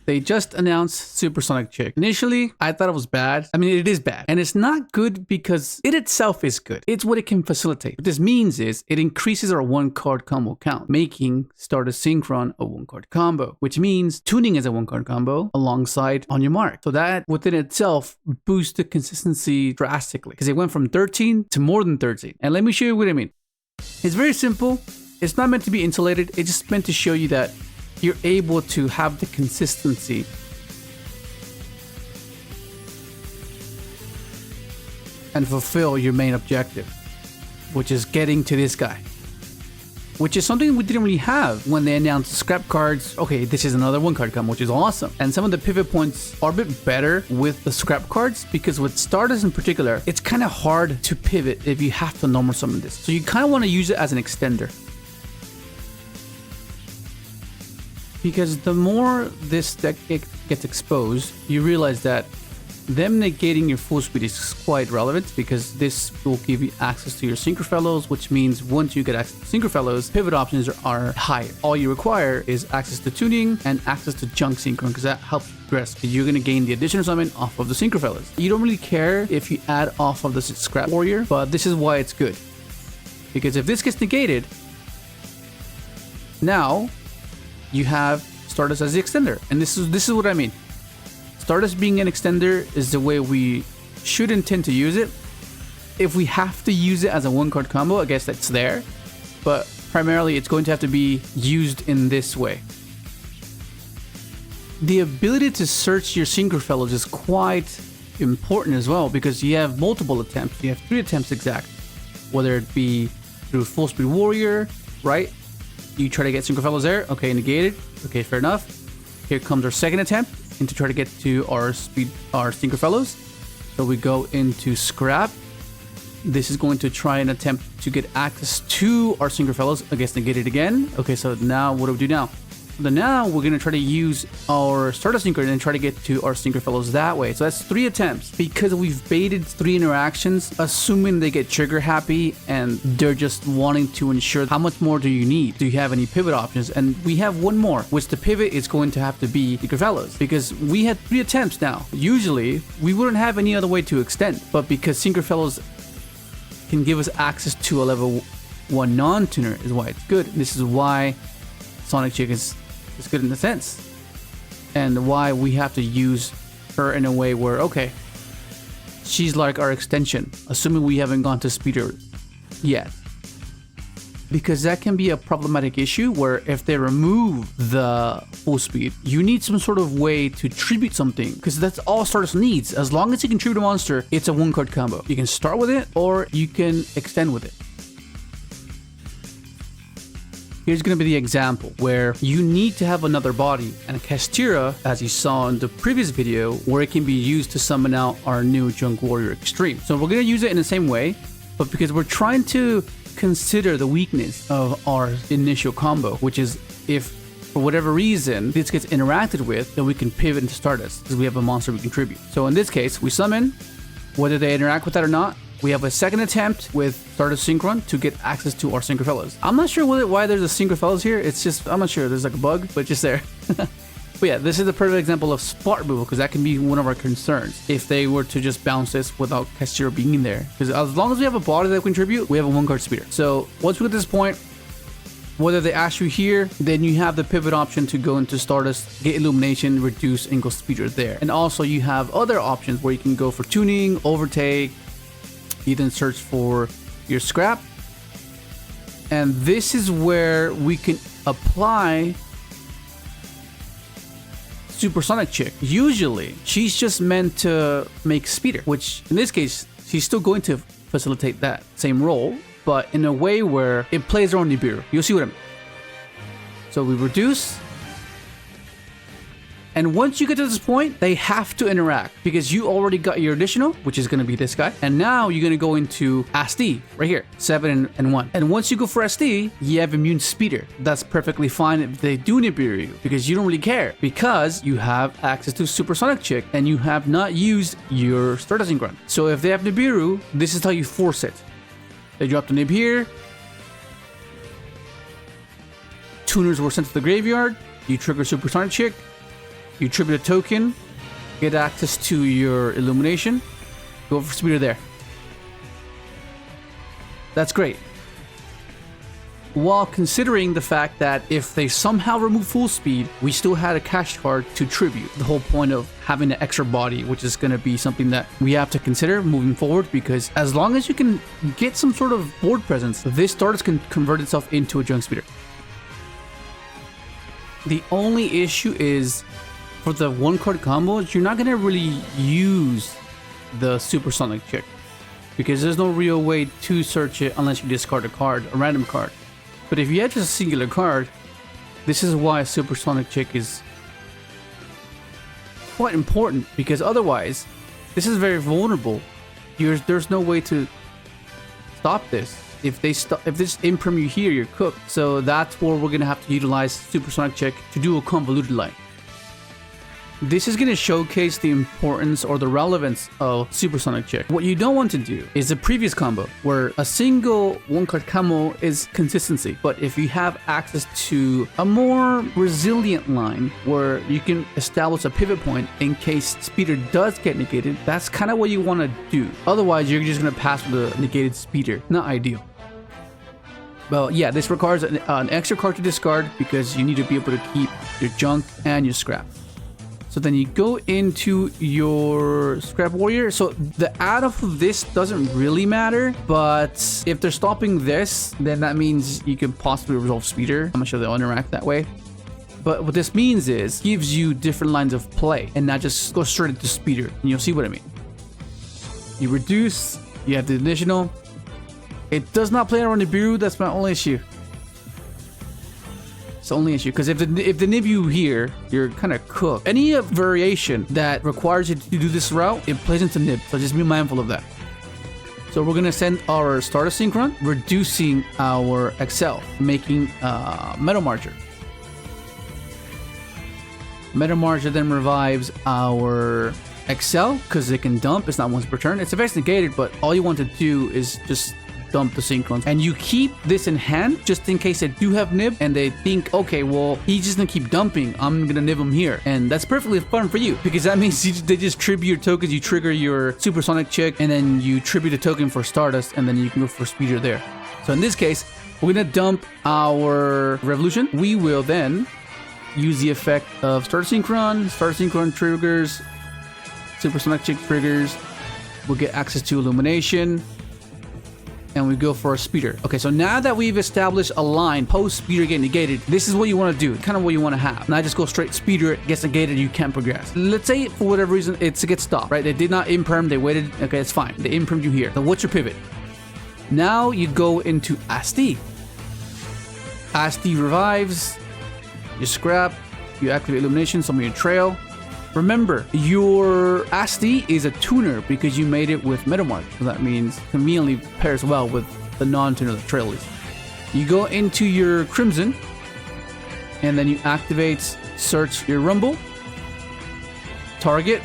They just announced Supersonic Chick. Initially, I thought it was bad. I mean, it is bad. And it's not good because it itself is good. It's what it can facilitate. What this means is it increases our 1-card combo count, making Stardust Synchron a 1-card combo, which means tuning is a 1-card combo alongside On Your Mark. So that within itself boosts the consistency drastically because it went from 13 to more than 13. And let me show you what I mean. It's very simple. It's not meant to be insulated. It's just meant to show you that you're able to have the consistency and fulfill your main objective, which is getting to this guy, which is something we didn't really have when they announced scrap cards. Okay, this is another 1-card combo, which is awesome. And some of the pivot points are a bit better with the scrap cards because with Stardust in particular, it's kind of hard to pivot if you have to normal summon this. So you kind of want to use it as an extender. Because the more this deck gets exposed, you realize that them negating your full speed is quite relevant because this will give you access to your Synchro Fellows, which means once you get access to Synchro Fellows, pivot options are higher. All you require is access to tuning and access to junk Synchron because that helps progress. You're going to gain the additional summon off of the Synchro Fellows. You don't really care if you add off of the Scrap Warrior, but this is why it's good. Because if this gets negated, now you have Stardust as the extender. And this is what I mean. Stardust being an extender is the way we should intend to use it. If we have to use it as a 1-card combo, I guess that's there. But primarily it's going to have to be used in this way. The ability to search your Synchro Fellows is quite important as well because you have multiple attempts. You have 3 attempts exact. Whether it be through full speed warrior, right? You try to get Synchro Fellows there. Okay, negated. Okay, fair enough. Here comes our second attempt and to try to get to our Synchro Fellows. So we go into scrap. This is going to try and attempt to get access to our Synchro Fellows. I guess negate it again. Okay, so now what do we do now? Then now we're going to try to use our Stardust Synchron and try to get to our Synchro Fellows that way. So that's 3 attempts because we've baited 3 interactions, assuming they get trigger happy and they're just wanting to ensure how much more do you need? Do you have any pivot options? And we have 1 more, which the pivot is going to have to be Synchro Fellows because we had 3 attempts now. Usually we wouldn't have any other way to extend, but because Synchro Fellows can give us access to a level 1 non-tuner is why it's good. This is why Sonic Chick is good in a sense, and why we have to use her in a way where, okay, she's like our extension, assuming we haven't gone to speeder yet. Because that can be a problematic issue where if they remove the full speed, you need some sort of way to tribute something, because that's all Stardust needs. As long as you can tribute a monster, it's a 1-card combo. You can start with it or you can extend with it. Here's going to be the example where you need to have another body and a Castira, as you saw in the previous video, where it can be used to summon out our new Junk Warrior Extreme. So we're going to use it in the same way, but because we're trying to consider the weakness of our initial combo, which is if for whatever reason this gets interacted with, then we can pivot into Stardust because we have a monster we contribute. So in this case, we summon, whether they interact with that or not. We have a second attempt with Stardust Synchron to get access to our Synchro Fellows. I'm not sure why there's a Synchro Fellows here. It's just, I'm not sure. There's like a bug, but just there. But yeah, this is a perfect example of spot removal because that can be one of our concerns if they were to just bounce this without Castira being in there. Because as long as we have a body that contribute, we have a 1-card speeder. So once we get to this point, whether they ask you here, then you have the pivot option to go into Stardust, get Illumination, reduce, and go speeder there. And also you have other options where you can go for tuning, overtake. You then search for your scrap, and this is where we can apply Supersonic Chick. Usually she's just meant to make speeder, which in this case she's still going to facilitate that same role, but in a way where it plays around Nibiru. You'll see what I mean. So we reduce, and once you get to this point, they have to interact because you already got your additional, which is going to be this guy. And now you're going to go into SD right here, 7 and 1. And once you go for SD, you have immune speeder. That's perfectly fine if they do Nibiru you because you don't really care because you have access to Supersonic Chick and you have not used your Stardust Synchron. So if they have Nibiru, this is how you force it. They drop the nib here. Tuners were sent to the graveyard. You trigger Supersonic Chick. You tribute a token, get access to your illumination, go for speeder there. That's great. While considering the fact that if they somehow remove full speed, we still had a cash card to tribute. The whole point of having an extra body, which is going to be something that we have to consider moving forward, because as long as you can get some sort of board presence, this Stardust can convert itself into a junk speeder. The only issue is for the one card combos, you're not going to really use the Supersonic Chick, because there's no real way to search it unless you discard a card, a random card. But if you have just a singular card, this is why Supersonic Chick is quite important, because otherwise, this is very vulnerable. There's no way to stop this. If this imperm you here, you're cooked. So that's where we're gonna have to utilize Supersonic Chick to do a convoluted line. This is going to showcase the importance or the relevance of Supersonic Chick. What you don't want to do is the previous combo, where a single one-card camo is consistency. But if you have access to a more resilient line, where you can establish a pivot point in case speeder does get negated, that's kind of what you want to do. Otherwise, you're just going to pass with a negated speeder. Not ideal. Well, yeah, this requires an extra card to discard, because you need to be able to keep your junk and your scrap. So then you go into your Scrap Warrior. So the add off of this doesn't really matter, but if they're stopping this, then that means you can possibly resolve speeder. I'm not sure they'll interact that way. But what this means is gives you different lines of play and not just go straight into speeder. And you'll see what I mean. You reduce, you have the additional. It does not play around the Nibiru, that's my only issue. The only issue, because if the Nibiru here, you're kind of cooked. Any variation that requires you to do this route, it plays into Nib, so just be mindful of that. So we're gonna send our Stardust Synchron, reducing our Excel, making Metal Marcher. Metal Marcher then revives our Excel, because it can dump. It's not once per turn. It's effects negated, but all you want to do is just dump the Synchrons. And you keep this in hand just in case they do have nib and they think, okay, well, he's just gonna keep dumping. I'm gonna nib him here. And that's perfectly fun for you, because that means they just tribute your tokens. You trigger your Supersonic Chick, and then you tribute a token for Stardust, and then you can go for speeder there. So in this case, we're gonna dump our Revolution. We will then use the effect of Stardust Synchron triggers, Supersonic Chick triggers. We'll get access to Illumination, and we go for a speeder. Okay, so now that we've established a line post speeder getting negated, this is what you want to do, kind of what you want to have. Not just go straight speeder, it gets negated, you can't progress. Let's say for whatever reason it gets stopped, right? They did not imperm, they waited. Okay, it's fine. They impermed you here. So what's your pivot? Now you go into Asti. Asti revives, you scrap, you activate Illumination, summon your trail. Remember, your Asti is a tuner because you made it with Metamark. So that means conveniently pairs well with the non-tuner, the trail is. You go into your Crimson, and then you activate Search your Rumble. Target.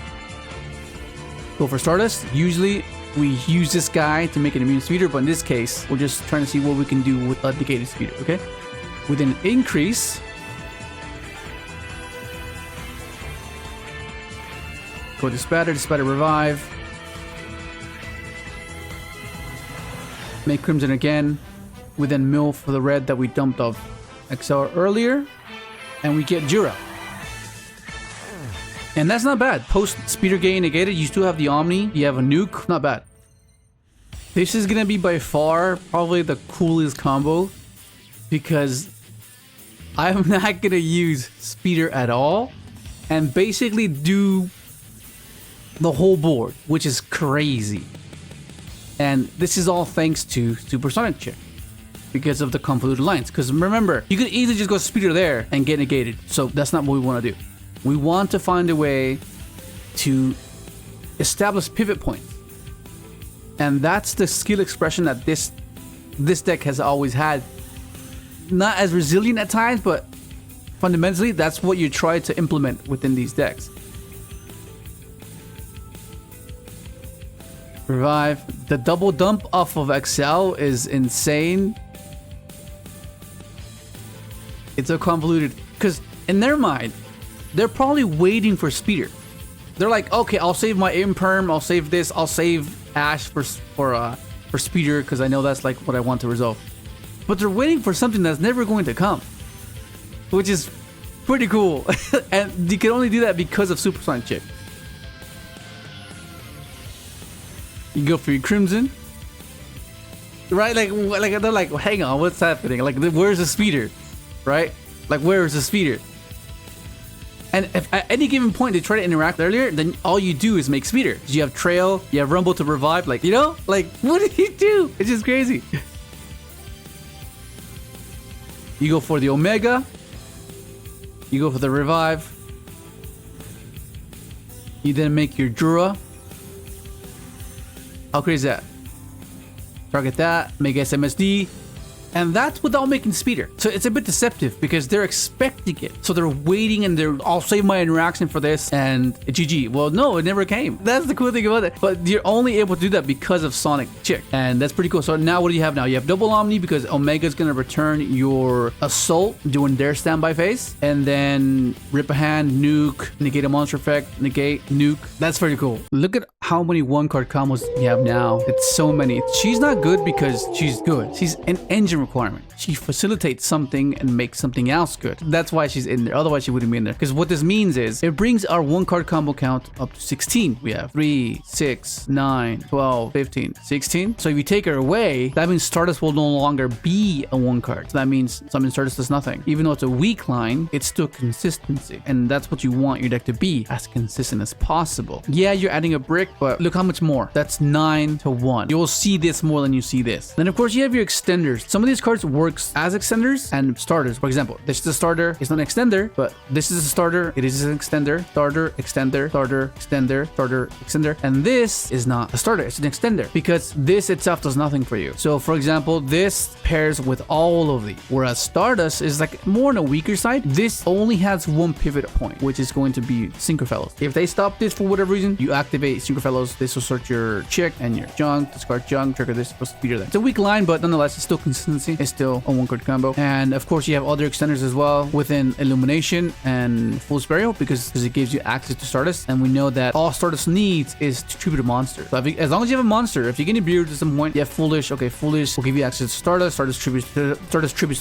Go for Stardust. Usually, we use this guy to make an immune speeder, but in this case, we're just trying to see what we can do with a negated speeder, okay? With an increase, go to Spatter revive. Make Crimson again. We then mill for the red that we dumped off XL earlier. And we get Jura. And that's not bad. Post speeder gain negated, you still have the Omni. You have a nuke. Not bad. This is going to be by far probably the coolest combo, because I'm not going to use speeder at all and basically do the whole board, which is crazy. And this is all thanks to Supersonic Chick, because of the convoluted lines. Because remember, you could easily just go speeder there and get negated. So that's not what we want to do. We want to find a way to establish pivot points. And that's the skill expression that this deck has always had. Not as resilient at times, but fundamentally, that's what you try to implement within these decks. Revive. The double dump off of XL is insane. It's so convoluted, because in their mind, they're probably waiting for Speeder. They're like, okay, I'll save my Imperm, I'll save this, I'll save Ash for Speeder because I know that's like what I want to resolve. But they're waiting for something that's never going to come, which is pretty cool. And you can only do that because of Supersonic Chick. You go for your Crimson, right? Like they're like, hang on, what's happening? Like, where's the Speeder, right? Like, where is the Speeder? And if at any given point they try to interact earlier, then all you do is make Speeder. You have Trail, you have Rumble to revive, like, you know? Like, what did he do? It's just crazy. You go for the Omega. You go for the revive. You then make your Jura. How crazy is that? Target that, make SMSD. And that's without making Speeder. So it's a bit deceptive because they're expecting it. So they're waiting and I'll save my interaction for this and GG. Well, no, it never came. That's the cool thing about it. But you're only able to do that because of Sonic Chick. And that's pretty cool. So now what do you have now? You have double Omni because Omega's going to return your Assault doing their standby phase. And then Rip a Hand, Nuke, negate a monster effect, negate, Nuke. That's pretty cool. Look at how many one-card combos you have now. It's so many. She's not good because she's good. She's an engine requirement. She facilitates something and makes something else good. That's why she's in there. Otherwise, she wouldn't be in there. Because what this means is it brings our one-card combo count up to 16. We have 3, 6, 9, 12, 15, 16. So if you take her away, that means Stardust will no longer be a one-card. So that means Summon Stardust does nothing. Even though it's a weak line, it's still consistency. And that's what you want your deck to be, as consistent as possible. Yeah, you're adding a brick, but look how much more. That's 9 to 1. You will see this more than you see this. Then, of course, you have your extenders. Some of these cards works as extenders and starters. For example, this is a starter. It's not an extender, but this is a starter. It is an extender. Starter, extender, starter, extender, starter, extender. And this is not a starter. It's an extender because this itself does nothing for you. So, for example, this pairs with all of these, whereas Stardust is like more on a weaker side. This only has one pivot point, which is going to be Synchro Fellows. If they stop this for whatever reason, you activate Synchro Fellows. This will search your Chick and your Junk, discard Junk, trigger this, supposed to feeder that. It's a weak line, but nonetheless, it's still consistency. It's still a one-card combo. And of course, you have other extenders as well within Illumination and Full Burial because it gives you access to Stardust. And we know that all Stardust needs is to tribute a monster. So as long as you have a monster, if you get a beard at some point, you have Foolish. Okay, Foolish will give you access to Stardust. Stardust tributes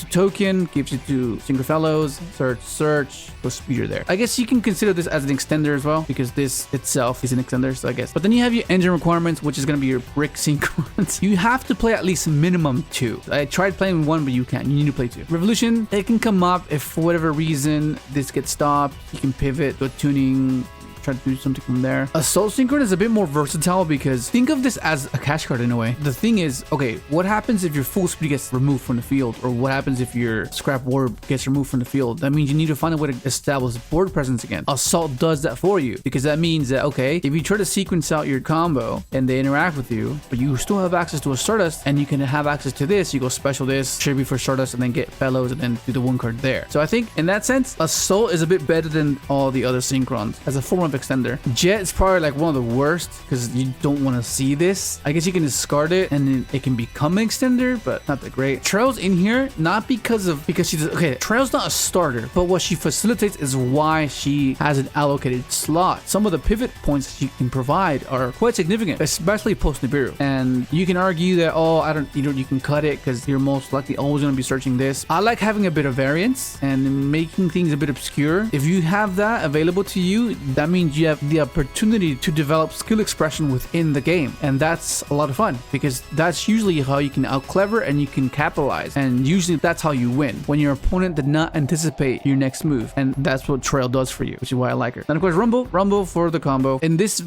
to token, gives you to Synchro Fellows, search, go Speeder there. I guess you can consider this as an extender as well because this itself is an extender, so I guess. But then you have your engine requirements, which is going to be your brick synchrons. You have to play at least minimum 2. I tried playing 1, but you can't. You need to play 2. Revolution, it can come up if for whatever reason this gets stopped. You can pivot, go tuning, try to do something from there. Assault Synchron is a bit more versatile because think of this as a cash card in a way. The thing is, okay, what happens if your full speed gets removed from the field, or what happens if your scrap warp gets removed from the field? That means you need to find a way to establish board presence again. Assault does that for you because that means that, okay, if you try to sequence out your combo and they interact with you, but you still have access to a Stardust and you can have access to this, you go special this, tribute for Stardust, and then get Fellows and then do the one card there. So I think in that sense, Assault is a bit better than all the other Synchrons as a form of extender. Jet is probably like one of the worst because you don't want to see this. I guess you can discard it and it can become an extender, but not that great. Trail's in here not because she's okay. Trail's not a starter, but what she facilitates is why she has an allocated slot. Some of the pivot points she can provide are quite significant, especially post Nibiru. And you can argue that you can cut it because you're most likely always going to be searching this. I like having a bit of variance and making things a bit obscure. If you have that available to you, that means you have the opportunity to develop skill expression within the game, and that's a lot of fun because that's usually how you can out clever and you can capitalize, and usually that's how you win when your opponent did not anticipate your next move, and that's what Trail does for you, which is why I like her. And of course Rumble for the combo. In this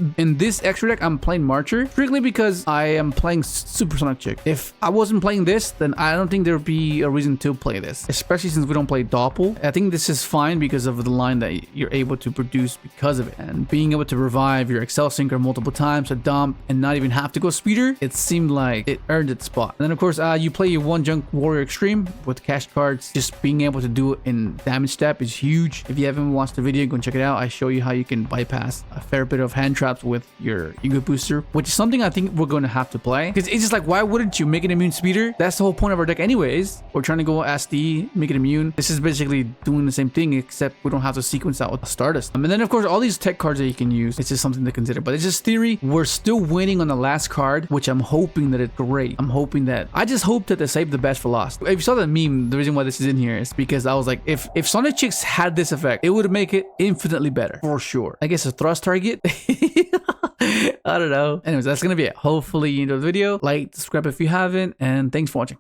extra deck, I'm playing Marcher strictly because I am playing Supersonic Chick. If I wasn't playing this, then I don't think there would be a reason to play this, especially since we don't play Doppel. I think this is fine because of the line that you're able to produce because of it. and being able to revive your Excel Synchron multiple times, a dump, and not even have to go speeder, it seemed like it earned its spot. And then of course, you play your one junk warrior extreme with cash cards. Just being able to do it in damage step is huge. If you haven't watched the video, go and check it out. I show you how you can bypass a fair bit of hand traps with your Yugioh booster, which is something I think we're going to have to play, because it's just like, why wouldn't you make an immune speeder? That's the whole point of our deck anyways. We're trying to go SD, make it immune. This is basically doing the same thing, except we don't have to sequence out with the Stardust. And then of course, all these tech cards that you can use, it's just something to consider, but it's just theory. We're still waiting on the last card, which I'm hoping that it's great. I just hope that they save the best for last. If you saw the meme, the reason why this is in here is because I was like, if Sonic Chicks had this effect, it would make it infinitely better for sure. I guess a thrust target. I don't know. Anyways, that's gonna be it. Hopefully you enjoyed the video. Like, subscribe if you haven't, and thanks for watching.